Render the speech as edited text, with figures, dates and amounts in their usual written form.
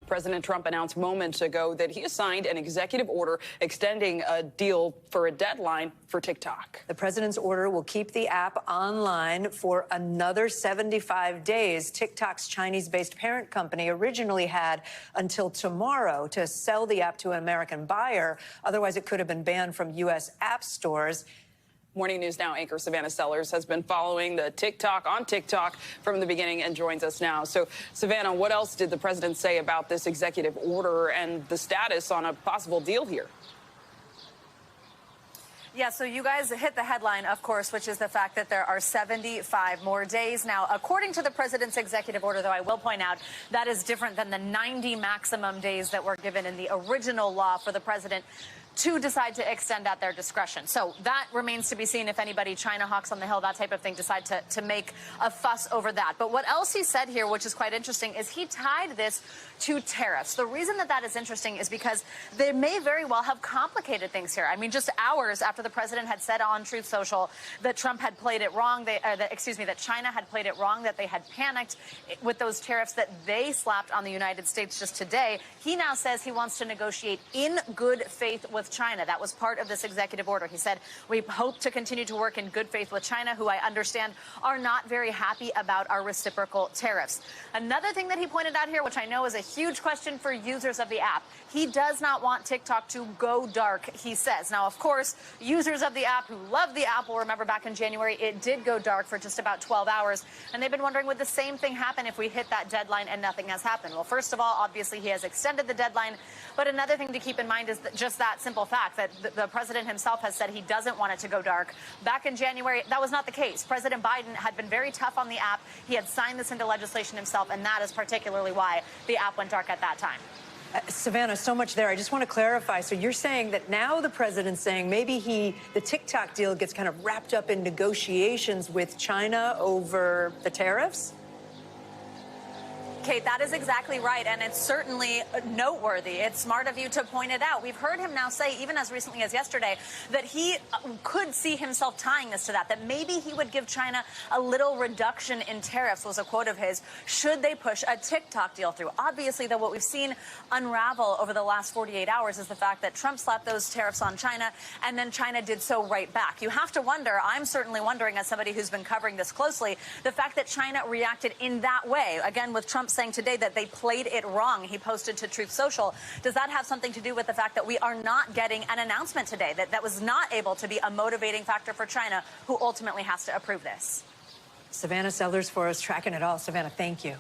President Trump announced moments ago that he has signed an executive order extending a deal for a deadline for TikTok. The president's order will keep the app online for another 75 days. TikTok's Chinese-based parent company originally had until tomorrow to sell the app to an American buyer. Otherwise, it could have been banned from U.S. app stores. Morning News Now anchor Savannah Sellers has been following the TikTok from the beginning and joins us now. So, Savannah, what else did the president say about this executive order and the status on a possible deal here? Yeah, so you guys hit the headline, of course, which is the fact that there are 75 more days. Now, according to the president's executive order, though, I will point out that is different than the 90 maximum days that were given in the original law for the president to decide to extend at their discretion. So that remains to be seen if anybody, China hawks on the Hill, that type of thing, decide to make a fuss over that. But what else he said here, which is quite interesting, is he tied this to tariffs. The reason that that is interesting is because they may very well have complicated things here. I mean, just hours after the president had said on Truth Social that Trump had played it wrong, that China had played it wrong, that they had panicked with those tariffs that they slapped on the United States just today, he now says he wants to negotiate in good faith with China. That was part of this executive order. He said, we hope to continue to work in good faith with China, who I understand are not very happy about our reciprocal tariffs. Another thing that he pointed out here, which I know is a huge question for users of the app, he does not want TikTok to go dark, he says. Now, of course, users of the app who love the app will remember back in January, it did go dark for just about 12 hours. And they've been wondering, would the same thing happen if we hit that deadline and nothing has happened? Well, first of all, obviously, he has extended the deadline. But another thing to keep in mind is that just that simple fact that the president himself has said he doesn't want it to go dark. Back in January, that was not the case. President Biden had been very tough on the app. He had signed this into legislation himself, and that is particularly why the app went dark at that time. Savannah, so much there. I just want to clarify. So you're saying that now the president's saying maybe the TikTok deal gets kind of wrapped up in negotiations with China over the tariffs? Kate, that is exactly right, and it's certainly noteworthy. It's smart of you to point it out. We've heard him now say, even as recently as yesterday, that he could see himself tying this to that maybe he would give China a little reduction in tariffs, was a quote of his, should they push a TikTok deal through. Obviously, though, what we've seen unravel over the last 48 hours is the fact that Trump slapped those tariffs on China, and then China did so right back. You have to wonder, I'm certainly wondering, as somebody who's been covering this closely, the fact that China reacted in that way, again, with Trump saying today that they played it wrong. He posted to Truth Social. Does that have something to do with the fact that we are not getting an announcement today, that was not able to be a motivating factor for China, who ultimately has to approve this? Savannah Sellers for us, tracking it all. Savannah, thank you.